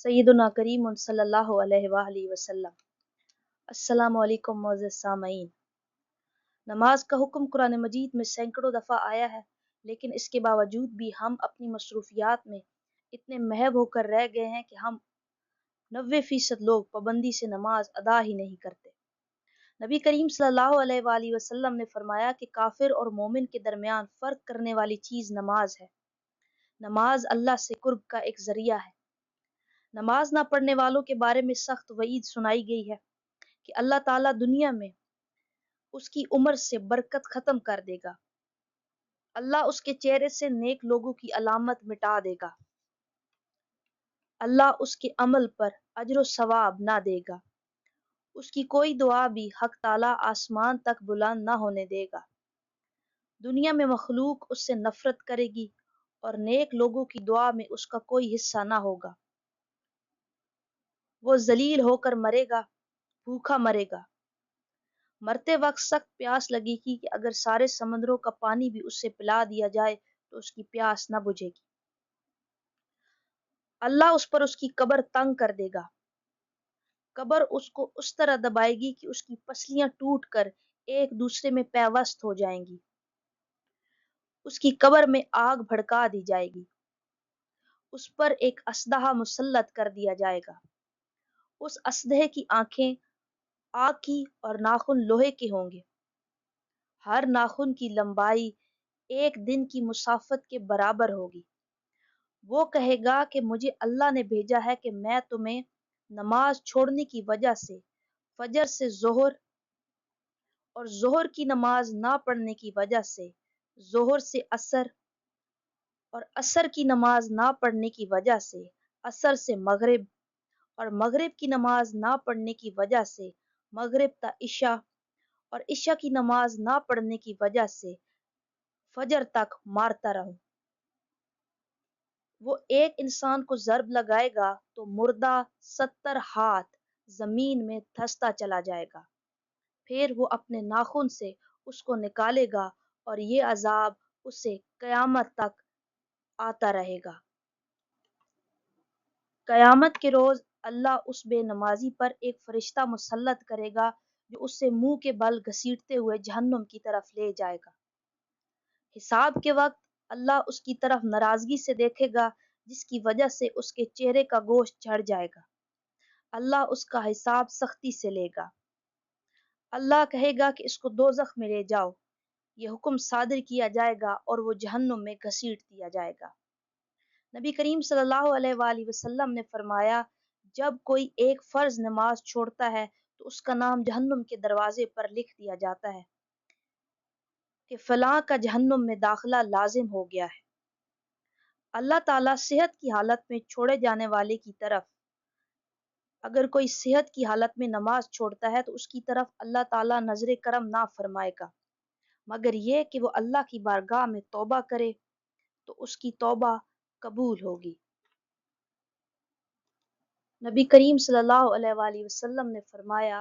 सय्यदुना करीम सल्लल्लाहु अलैहि वसल्लम। अस्सलामु अलैकुम मुअज़्ज़िज़ सामईन। नमाज का हुक्म कुरान मजीद में सैकड़ों दफ़ा आया है, लेकिन इसके बावजूद भी हम अपनी मसरूफियात में इतने महव होकर रह गए हैं कि हम 90% लोग पाबंदी से नमाज अदा ही नहीं करते। नबी करीम सल्लल्लाहु अलैहि वसल्लम ने फरमाया कि काफिर और मोमिन के दरमियान फ़र्क करने वाली चीज़ नमाज है। नमाज अल्लाह से कुर्ब का एक ज़रिया है। नमाज ना पढ़ने वालों के बारे में सख्त वईद सुनाई गई है कि अल्लाह ताला दुनिया में उसकी उम्र से बरकत खत्म कर देगा। अल्लाह उसके चेहरे से नेक लोगों की अलामत मिटा देगा। अल्लाह उसके अमल पर अजर सवाब ना देगा। उसकी कोई दुआ भी हक ताला आसमान तक बुलंद ना होने देगा। दुनिया में मखलूक उससे नफरत करेगी और नेक लोगों की दुआ में उसका कोई हिस्सा ना होगा। वो जलील होकर मरेगा, भूखा मरेगा। मरते वक्त सख्त प्यास लगेगी कि अगर सारे समंदरों का पानी भी उससे पिला दिया जाए तो उसकी प्यास न बुझेगी। अल्लाह उस पर उसकी कब्र तंग कर देगा। कब्र उसको उस तरह दबाएगी कि उसकी पसलियां टूट कर एक दूसरे में पैवस्त हो जाएंगी। उसकी कब्र में आग भड़का दी जाएगी। उस पर एक असदहा मुसल्लत कर दिया जाएगा। उस असदहे की आंखें आग की और नाखून लोहे के होंगे। हर नाखून की लंबाई एक दिन की मुसाफत के बराबर होगी। वो कहेगा कि मुझे अल्लाह ने भेजा है कि मैं तुम्हें नमाज छोड़ने की वजह से फजर से जोहर और जोहर की नमाज ना पढ़ने की वजह से जोहर से असर और असर की नमाज ना पढ़ने की वजह से असर से मगरिब और मगरिब की नमाज ना पढ़ने की वजह से मगरिब ता इशा और इशा की नमाज ना पढ़ने की वजह से फजर तक मारता रहूं। वो एक इंसान को ज़र्ब लगाएगा तो मुर्दा 70 हाथ जमीन में धंसता चला जाएगा। फिर वो अपने नाखून से उसको निकालेगा और ये अजाब उसे कयामत तक आता रहेगा। कयामत के रोज अल्लाह उस बेनमाजी पर एक फरिश्ता मुसल्लत करेगा जो उससे मुंह के बल घसीटते हुए जहन्नुम की तरफ ले जाएगा। हिसाब के वक्त अल्लाह उसकी तरफ नाराजगी से देखेगा, जिसकी वजह से उसके चेहरे का गोश्त झड़ जाएगा। अल्लाह उसका हिसाब सख्ती से लेगा। अल्लाह कहेगा कि इसको दोज़ख में ले जाओ। ये हुक्म सादिर किया जाएगा और वो जहन्नुम में घसीट दिया जाएगा। नबी करीम सल्लल्लाहु अलैहि वसल्लम ने फरमाया, जब कोई एक फर्ज नमाज छोड़ता है तो उसका नाम जहन्नुम के दरवाजे पर लिख दिया जाता है कि फलां का जहन्नुम में दाखिला लाजिम हो गया है। अल्लाह ताला सेहत की हालत में छोड़े जाने वाले की तरफ, अगर कोई सेहत की हालत में नमाज छोड़ता है तो उसकी तरफ अल्लाह ताला नजर करम ना फरमाएगा, मगर ये कि वो अल्लाह की बारगाह में तौबा करे तो उसकी तौबा कबूल होगी। नबी करीम सल्लल्लाहु अलैहि वसल्लम ने फरमाया,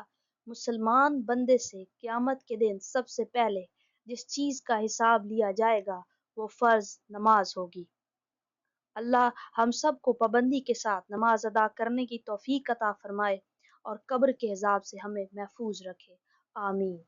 मुसलमान बंदे से क़यामत के दिन सबसे पहले जिस चीज़ का हिसाब लिया जाएगा वो फ़र्ज नमाज होगी। अल्लाह हम सब को पाबंदी के साथ नमाज अदा करने की तौफीक अता फरमाए और कब्र के अज़ाब से हमें महफूज रखे। आमीन।